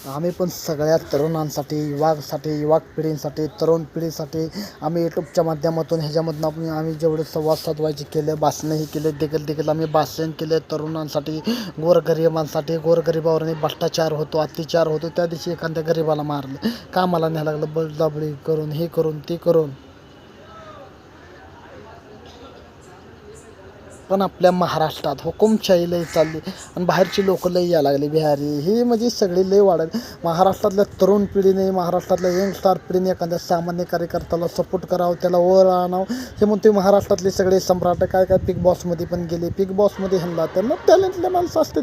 आम्ही पण सगळ्या तरुणांसाठी, युवा पिढींसाठी, तरुण पिढीसाठी आम्ही यूट्यूबच्या माध्यमातून ह्याच्यामधून आम्ही जेवढे संवाद साधवायचे केले, भाषणंही केले, देखील आम्ही भाषण केले तरुणांसाठी, गोरगरिबांसाठी. गोरगरिबावरही भ्रष्टाचार होतो, अत्याचार होतो. त्या दिवशी एखाद्या गरिबाला मारलं, कामाला न्यायला लागलं, बळजबरी करून, हे करून ते करून. पण आपल्या महाराष्ट्रात हुकुमशाही लई चालली आणि बाहेरची लोकं लई यायला लागली, बिहारी ही म्हणजे सगळी लई वाढत. महाराष्ट्रातल्या तरुण पिढीने, महाराष्ट्रातल्या यंगस्टार पिढीने एखाद्या सामान्य कार्यकर्त्याला सपोर्ट करावं, त्याला वर आणावं. हे म्हणते महाराष्ट्रातले सगळे सम्राट काय काय बिग बॉसमध्ये पण गेले, बिग बॉसमध्ये ह्यांना त्यांना टॅलेंटले माणसं असते.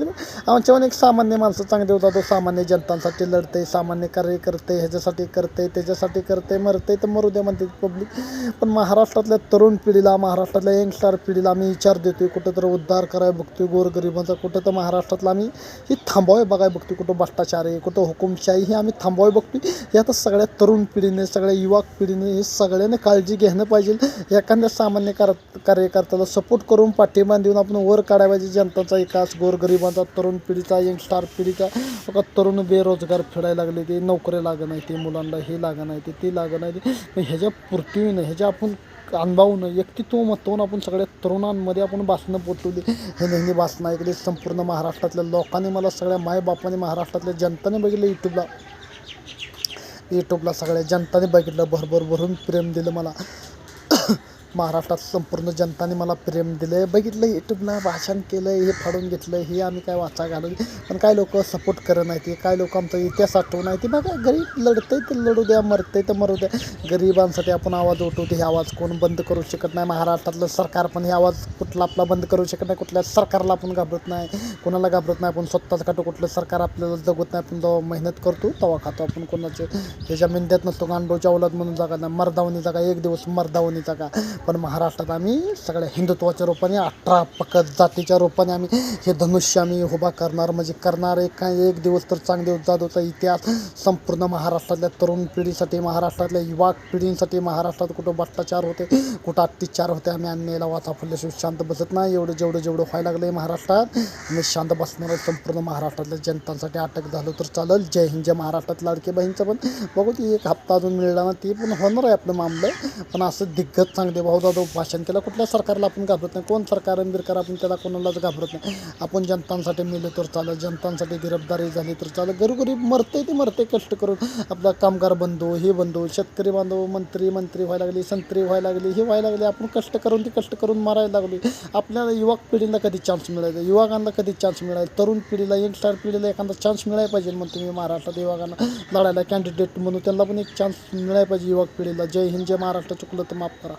आमच्यावर एक सामान्य माणसं चांगले होता, तो सामान्य जनतांसाठी लढते, सामान्य कार्य करते, ह्याच्यासाठी करते, त्याच्यासाठी करते, मरते तर मरू द्या म्हणते पब्लिक. पण महाराष्ट्रातल्या तरुण पिढीला, महाराष्ट्रातल्या यंगस्टार पिढीला आम्ही विचार देतोय, कुठं तर उद्धार करायला बघतोय गोरगरिबांचा, कुठं तर महाराष्ट्रातला आम्ही ही थांबवाय बघायला बघतोय, कुठं भ्रष्टाचार आहे, कुठं हुकुमशाही ही आम्ही थांबवाय बघतोय. हे आता सगळ्या तरुण पिढीने, सगळ्या युवा पिढीने हे सगळ्यांनी काळजी घेणं पाहिजे. एखाद्या सामान्य कार्यकर्त्याला सपोर्ट करून पाठिंबा देऊन आपण वर काढायला पाहिजे. जनताचा विकास, गोरगरिबांचा, तरुण पिढीचा, यंगस्टार पिढीचा. बघा तरुण बेरोजगार फिरायला लागले, ते नोकरी लागत नाही, ते मुलांना हे लागत नाही, ते लागत नाही. ह्याच्या पूर्तीनं, ह्याच्या आपण अनुभवून व्यक्तित्व महत्त्वानं आपण सगळ्या तरुणांमध्ये आपण भाषणं पोचवली. हे नेहमी भाषणं ऐकली. संपूर्ण महाराष्ट्रातल्या लोकांनी, मला सगळ्या मायबापाने, महाराष्ट्रातल्या जनताने बघितलं. यूट्यूबला सगळ्या जनताने बघितलं, भरून प्रेम दिलं मला. महाराष्ट्रात संपूर्ण जनताने मला प्रेम दिलं, बघितलं, यूट्यूबला भाषण केलं, हे फाडून घेतलं, हे आम्ही काय वाचा घालून. पण काय लोक सपोर्ट करत नाही, ते काय लोक आमचा इतिहास आठवून नाही. ते बघा गरीब लढतंय तर लढू द्या, मरतंय तर मरू द्या. गरिबांसाठी आपण आवाज उठवतो, हे आवाज कोण बंद करू शकत नाही. महाराष्ट्रातलं सरकार पण हे आवाज कुठला आपला बंद करू शकत नाही. कुठल्या सरकारला आपण घाबरत नाही, कोणाला घाबरत नाही. आपण स्वतःच खातो, कुठलं सरकार आपल्याला जगत नाही. आपण जेव्हा मेहनत करतो तेव्हा खातो आपण. कोणाचे ह्याच्या मेंद्यात नसतो, गांडोच्या औलाद म्हणून जागा नाही, मर्दावनी जागा, एक दिवस मर्दावनी जागा. पण महाराष्ट्रात आम्ही सगळ्या हिंदुत्वाच्या रूपाने, 18 पकड जातीच्या रूपाने आम्ही हे धनुष्य आम्ही उभा करणार, म्हणजे करणार. एक दिवस तर चांगदेव जाधवचा इतिहास संपूर्ण महाराष्ट्रातल्या तरुण पिढीसाठी, महाराष्ट्रातल्या युवा पिढींसाठी. महाराष्ट्रात कुठं भ्रष्टाचार होते, कुठं अत्याचार होते, आम्ही अन्यायाला वाचा फुलल्याशिवाय शांत बसत नाही. जेवढं व्हायला लागलं आहे महाराष्ट्रात, आम्ही शांत बसणार आहे. संपूर्ण महाराष्ट्रातल्या जनतांसाठी अटक झालं तर चालेल. जय हिंद, जय महाराष्ट्रात. लाडके बहीणचं पण बघू, ती एक हप्ता अजून मिळला ना, ती पण होणार आहे आपलं मामलं. पण असं दिग्गज चांगले भाऊ जाधव भाषण केलं, कुठल्या सरकारला आपण घाबरत नाही. कोण सरकार बिरकार आपण त्याला कोणालाच घाबरत नाही. आपण जनतांसाठी मिळलं तर चालेल, जनतांसाठी गिरफ्तारी झाली तर चालेल. गरीब मरते ते मरते कष्ट करून. आपला कामगार बंधू, हे बंधू, शेतकरी बांधव, मंत्री व्हायला लागली, संत्री व्हायला लागली, हे व्हायला लागले. आपण कष्ट करून मारायला लागली. आपल्याला युवक पिढीला कधी चान्स मिळायचा, युवकांना कधी चान्स मिळायचा, तरुण पिढीला, यंगस्टार पिढीला एखादा चान्स मिळायला पाहिजे. मग तुम्ही महाराष्ट्रात युवकांना लढायला कॅन्डिडेट म्हणून त्यांना पण एक चान्स मिळायला पाहिजे युवक पिढीला. जय हिंद, जय महाराष्ट्र. चुकलं तर माफ करा.